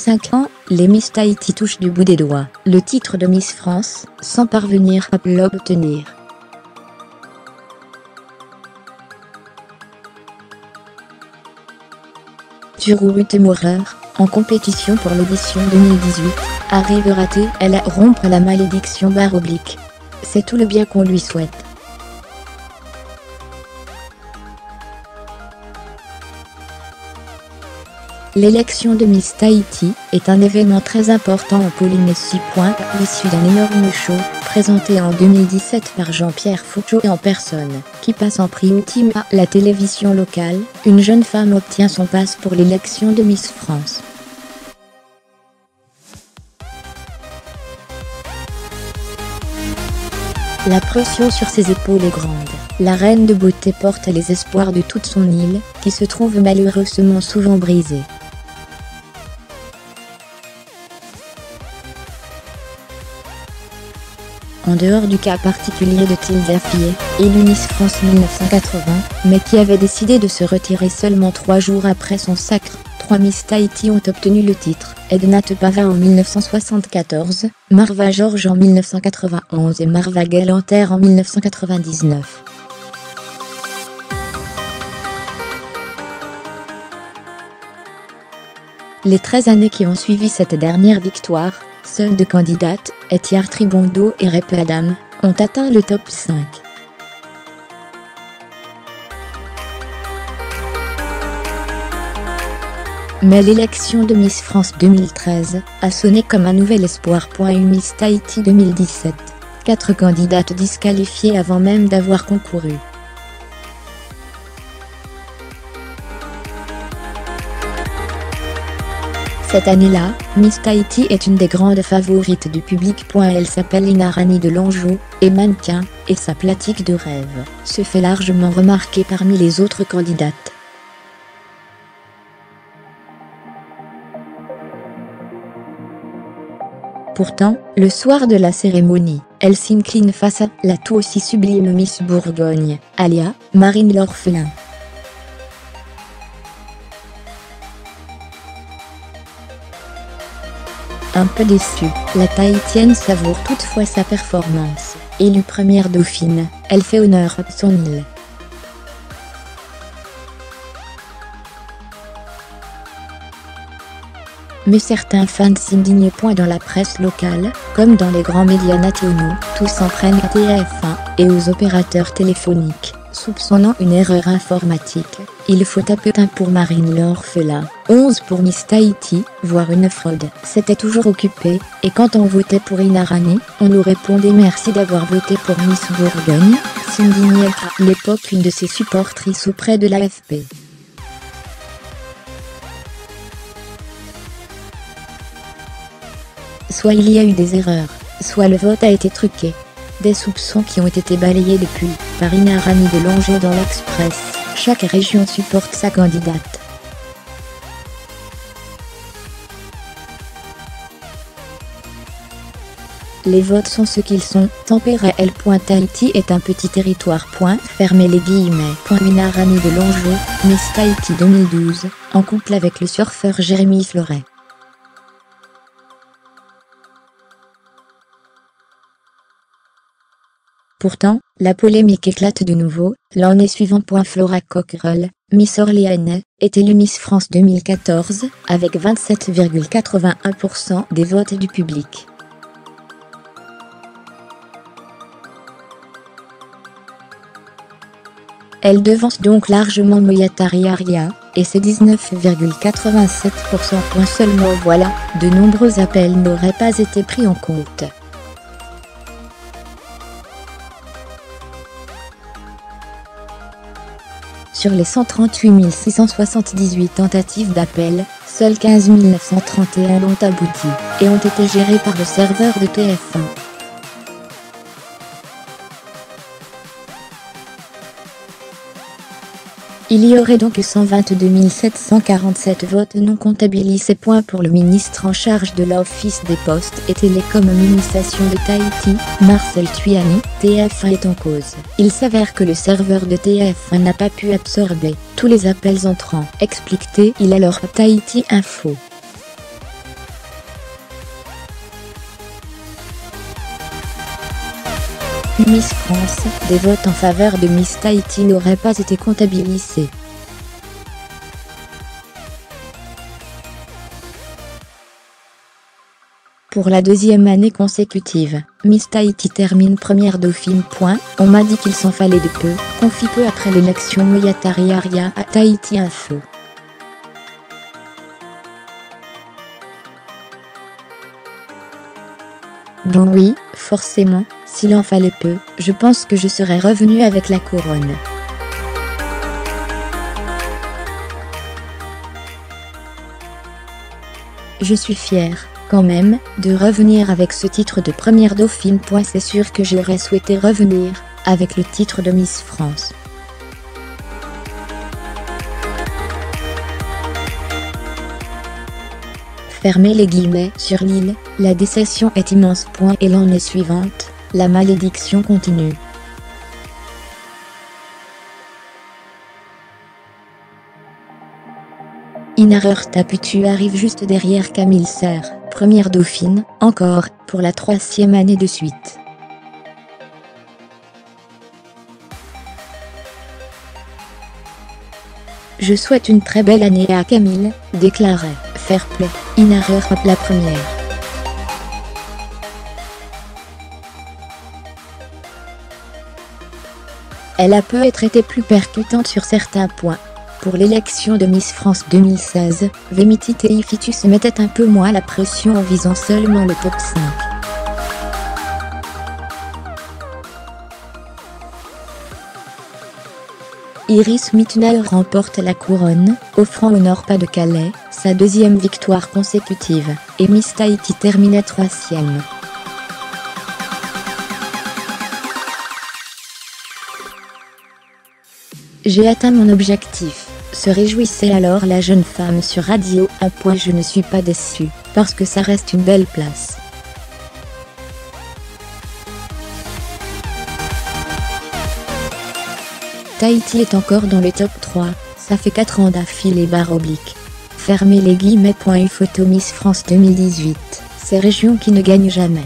5 ans, les Miss Tahiti touchent du bout des doigts le titre de Miss France, sans parvenir à l'obtenir. Ruth Maurer, en compétition pour l'édition 2018, arrive ratée-elle à rompre la malédiction /. C'est tout le bien qu'on lui souhaite. L'élection de Miss Tahiti est un événement très important en Polynésie. L'issue d'un énorme show, présenté en 2017 par Jean-Pierre Foucault en personne, qui passe en prime time à la télévision locale, une jeune femme obtient son passe pour l'élection de Miss France. La pression sur ses épaules est grande. La reine de beauté porte les espoirs de toute son île, qui se trouve malheureusement souvent brisée. En dehors du cas particulier de Tilda Fier, élue Miss France 1980, mais qui avait décidé de se retirer seulement 3 jours après son sacre, 3 Miss Tahiti ont obtenu le titre: Edna Tepava en 1974, Marva George en 1991 et Marva Galanter en 1999. Les 13 années qui ont suivi cette dernière victoire, seules 2 candidates, Etiar Tribondo et Repe Adam, ont atteint le top 5. Mais l'élection de Miss France 2013 a sonné comme un nouvel espoir. Miss Tahiti 2017, 4 candidates disqualifiées avant même d'avoir concouru. Cette année-là, Miss Tahiti est une des grandes favorites du public. Elle s'appelle Inarani de l'Anjou, est mannequin, et sa pratique de rêve se fait largement remarquer parmi les autres candidates. Pourtant, le soir de la cérémonie, elle s'incline face à la tout aussi sublime Miss Bourgogne, alia Marine l'Orphelin. Un peu déçue, la Tahitienne savoure toutefois sa performance. Élue première dauphine, elle fait honneur à son île. Mais certains fans s'indignent. Dans la presse locale, comme dans les grands médias nationaux, tous s'en prennent à TF1 et aux opérateurs téléphoniques, soupçonnant une erreur informatique. Il faut taper 1 pour Marine l'Orphelin, 11 pour Miss Tahiti, voire une fraude. C'était toujours occupé, et quand on votait pour Inarani, on nous répondait merci d'avoir voté pour Miss Bourgogne, s'indignait à l'époque une de ses supportrices auprès de l'AFP. Soit il y a eu des erreurs, soit le vote a été truqué. Des soupçons qui ont été balayés depuis par Inarani de l'Anjou dans l'Express. Chaque région supporte sa candidate. Les votes sont ce qu'ils sont. Tempéré-elle. Tahiti est un petit territoire. Fermez les guillemets. Inarani de l'Anjou, Miss Tahiti 2012, en couple avec le surfeur Jérémy Fleuret. Pourtant, la polémique éclate de nouveau. L'année suivante. Flora Cockerell, Miss Orléanais, est élue Miss France 2014, avec 27,81% des votes du public. Elle devance donc largement Moyatari Aria, et ses 19,87%. Seulement voilà, de nombreux appels n'auraient pas été pris en compte. Sur les 138 678 tentatives d'appel, seules 15 931 ont abouti, et ont été gérées par le serveur de TF1. Il y aurait donc 122 747 votes non comptabilisés. Pour le ministre en charge de l'Office des Postes et Télécommunications de Tahiti, Marcel Tuyani, TF1 est en cause. Il s'avère que le serveur de TF1 n'a pas pu absorber tous les appels entrants, explique-t-il alors Tahiti Info. Miss France, des votes en faveur de Miss Tahiti n'auraient pas été comptabilisés. Pour la deuxième année consécutive, Miss Tahiti termine première dauphine. On m'a dit qu'il s'en fallait de peu, confie peu après l'élection Moyatariaria à Tahiti Info. Bon oui, forcément, s'il en fallait peu, je pense que je serais revenue avec la couronne. Je suis fière, quand même, de revenir avec ce titre de première dauphine. C'est sûr que j'aurais souhaité revenir avec le titre de Miss France. Fermez les guillemets. Sur l'île, la déception est immense. Et l'année suivante, la malédiction continue. Inarer Taputu arrive juste derrière Camille Serre, première dauphine, encore, pour la 3e année de suite. Je souhaite une très belle année à Camille, déclarait, fair play, Inarer la première. Elle a peut-être été plus percutante sur certains points. Pour l'élection de Miss France 2016, Vemiti Teifitu se mettait un peu moins la pression en visant seulement le top 5. Iris Mittenaer remporte la couronne, offrant au Nord-Pas-de-Calais sa deuxième victoire consécutive, et Miss Tahiti terminait 3e. J'ai atteint mon objectif, se réjouissait alors la jeune femme sur Radio 1. Je ne suis pas déçue, parce que ça reste une belle place. Tahiti est encore dans le top 3, ça fait 4 ans d'affilée. Fermez les guillemets. Une photo Miss France 2018, ces régions qui ne gagnent jamais.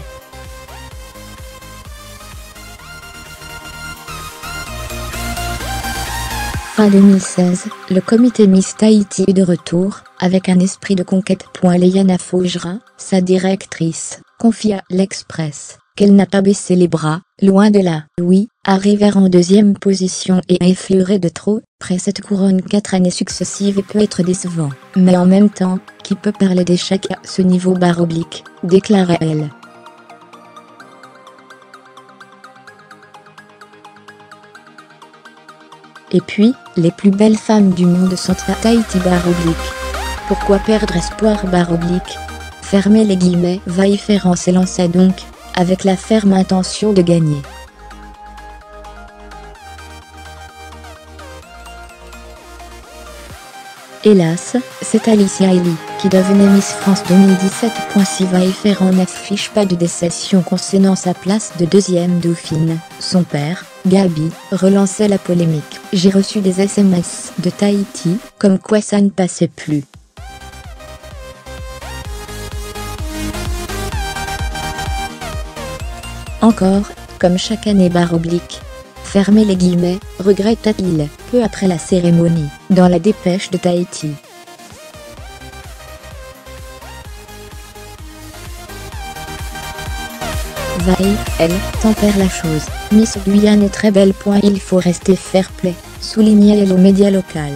Fin 2016, le comité Miss Tahiti est de retour, avec un esprit de conquête. Léana Faugera, sa directrice, confie à l'Express qu'elle n'a pas baissé les bras, loin de là. Oui, arriver en 2e position et effleurer de trop près cette couronne 4 années successives peut être décevant. Mais en même temps, qui peut parler d'échec à ce niveau ? Déclarait elle. Et puis, les plus belles femmes du monde sont à Tahiti. Pourquoi perdre espoir ? Fermez les guillemets. Vailleférant s'élança donc, avec la ferme intention de gagner. Hélas, c'est Alicia Eli qui devenait Miss France 2017. Si Vailleférant n'affiche pas de déception concernant sa place de 2e dauphine, son père, Gaby, relançait la polémique. J'ai reçu des SMS de Tahiti, comme quoi ça ne passait plus. Encore, comme chaque année. Fermez les guillemets, regretta-t-il, peu après la cérémonie, dans la dépêche de Tahiti. Vaille, elle, tempère la chose. Miss Guyane est très belle. Il faut rester fair play, soulignait aux médias local.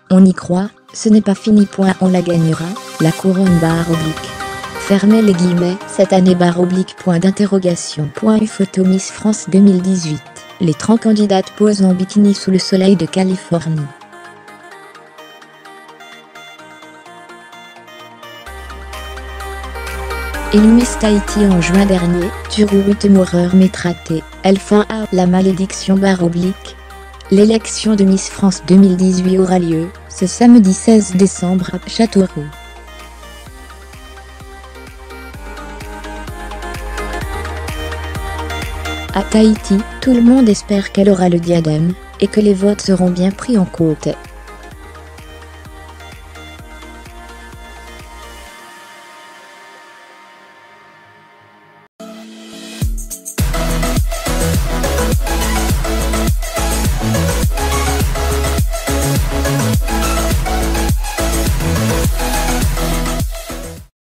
On y croit, ce n'est pas fini. On la gagnera, la couronne. Fermez les guillemets. Cette année. Une photo Miss France 2018. Les 30 candidates posent en bikini sous le soleil de Californie. Élue Miss Tahiti en juin dernier, Tururu Temureur Metraté, elle fin à la malédiction. L'élection de Miss France 2018 aura lieu, ce samedi 16 décembre à Châteauroux. À Tahiti, tout le monde espère qu'elle aura le diadème, et que les votes seront bien pris en compte.